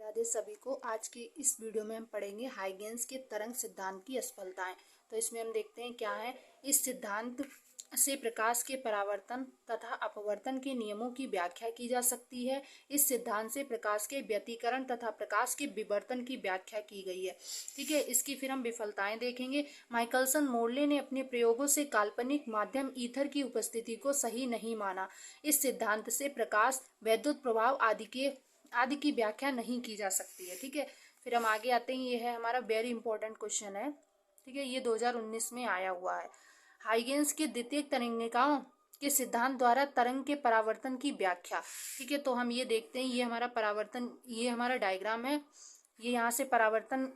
राधे सभी को। आज की इस वीडियो में हम पढ़ेंगे हाइगेंस के तरंग सिद्धांत की असफलताएं। तो इसमें हम देखते हैं क्या है। इस सिद्धांत से प्रकाश के परावर्तन तथा अपवर्तन के नियमों की व्याख्या की जा सकती है। इस सिद्धांत से प्रकाश के व्यतिकरण तथा प्रकाश के विवर्तन की व्याख्या की गई है। ठीक है, इसकी फिर हम विफलताएं देखेंगे। माइकलसन मोर्ले ने अपने प्रयोगों से काल्पनिक माध्यम ईथर की उपस्थिति को सही नहीं माना। इस सिद्धांत से प्रकाश, वैद्युत प्रभाव आदि की व्याख्या नहीं की जा सकती है। ठीक है, फिर हम आगे आते हैं। ये है हमारा वेरी इंपॉर्टेंट क्वेश्चन है। ठीक है, ये 2019 में आया हुआ है। हाइगेंस के द्वितीय तरंगिकाओं के सिद्धांत द्वारा तरंग के परावर्तन की व्याख्या। ठीक है, तो हम ये देखते हैं। ये हमारा परावर्तन, ये हमारा डायग्राम है। ये यहाँ से परावर्तन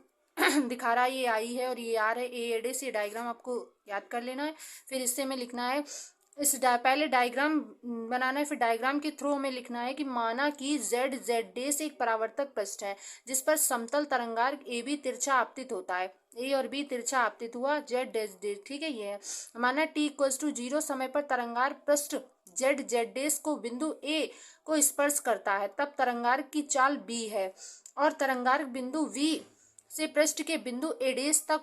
दिखा रहा है, ये आई है और ये आर है, ए एडे से। डायग्राम आपको याद कर लेना है। फिर इससे में लिखना है, पहले डायग्राम बनाना है, फिर डायग्राम के थ्रू हमें लिखना है कि माना कि जेड डे से एक परावर्तक पृष्ठ है जिस पर समतल तरंगार्ग ए बी तिरछा आपतित होता है। ए और बी तिरछा आपतित हुआ, जेड डैश डे। ठीक है, ये है। माना टी इक्वल्स टू 0 समय पर तरंगार्ग पृष्ठ जेड डैश को बिंदु ए को स्पर्श करता है, तब तरंगार्ग की चाल बी है और तरंगार्ग बिंदु वी से पृष्ठ के बिंदु एडेस तक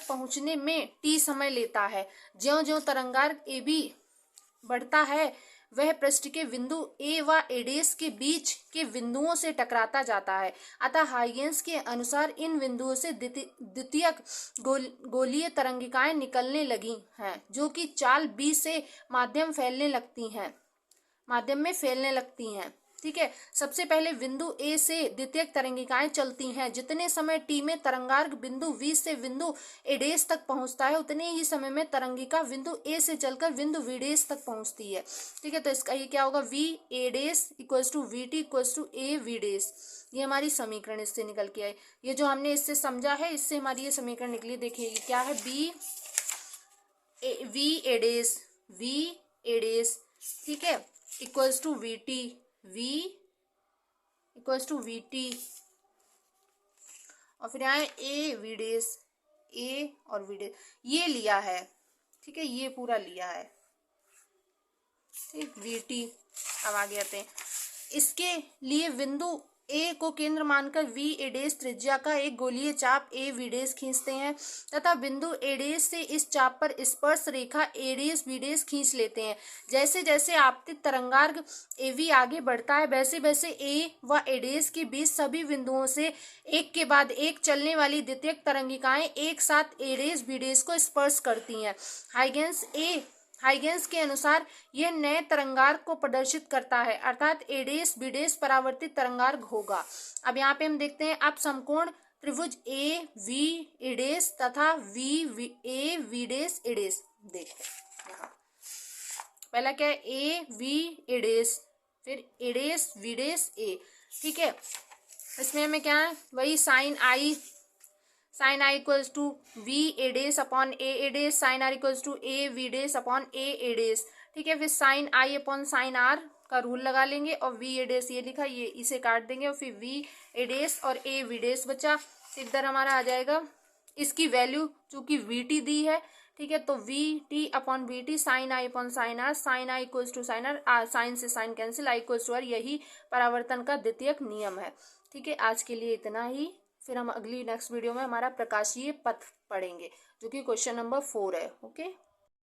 पहुंचने में टी समय लेता है। ज्यों-ज्यों तरंगार्ग ए बी बढ़ता है वह पृष्ठ के बिंदु ए व एडेस के बीच के बिंदुओं से टकराता जाता है। अतः हाइगेंस के अनुसार इन बिंदुओं से द्वितीयक गोलीय तरंगिकाएं निकलने लगी हैं, जो कि चाल बी से माध्यम में फैलने लगती हैं। ठीक है, सबसे पहले बिंदु ए से द्वितीयक तरंगिकाएं चलती हैं। जितने समय टी में तरंगार्ग बिंदु वी से बिंदु एडेस तक पहुंचता है, उतने ही समय में तरंगिका बिंदु ए से चलकर बिंदु वीडेस तक पहुंचती है। ठीक है, तो इसका ये क्या होगा, वी एडेस equals to V T equals to A वीडेस। ये हमारी समीकरण इससे निकल के आए। ये जो हमने इससे समझा है, इससे हमारी ये समीकरण निकली। देखिए ये क्या है, वी एडेस। ठीक है, equals to V T, V equals to V T, और फिर यहाँ ए वीडेस, ए और वीडेस ये लिया है। ठीक है, ये पूरा लिया है। ठीक, वी टी। अब आगे आते हैं। इसके लिए बिंदु ए को केंद्र मानकर वी एडेस त्रिज्या का एक गोलीय चाप ए वीडेस खींचते हैं तथा बिंदु एडेस से इस चाप पर स्पर्श रेखा एडेस वीडेस खींच लेते हैं। जैसे जैसे आपतित तरंगार्ग एवी आगे बढ़ता है, वैसे वैसे ए व एडेस के बीच सभी बिंदुओं से एक के बाद एक चलने वाली द्वितीयक तरंगिकाएं एक साथ एडेस वीडेस को स्पर्श करती हैं। हाइगेंस के अनुसार यह नए तरंगार्ग को प्रदर्शित करता है, अर्थात एडेस बीडेस परावर्तित तरंगार्ग होगा। अब यहाँ पे हम देखते हैं, अब समकोण त्रिभुज ए वी एडेस तथा वी ए वीडेस एडेस देखते हैं। यहाँ पहला क्या है, ए वी एडेस, फिर एडेस वीडेस ए। ठीक है, इसमें हमें क्या है, वही sine I equals to V एडेस अपॉन ए एडेस, sine R equals to A V डेस अपॉन ए एडेस। ठीक है, फिर sine I upon sine R का रूल लगा लेंगे और वी एडेस ये लिखा, ये इसे काट देंगे और फिर वी एडेस और ए वी डेस बचा। इधर हमारा आ जाएगा इसकी वैल्यू, चूंकि वी टी दी है। ठीक है, तो V T upon V T, sine I upon sine R, sine I equals to sine R, sine से sine cancel, I equals to R. यही परावर्तन का द्वितीयक नियम है। ठीक है, आज के लिए इतना ही। फिर हम अगली नेक्स्ट वीडियो में हमारा प्रकाशीय पथ पढ़ेंगे, जो कि क्वेश्चन नंबर 4 है। ओके।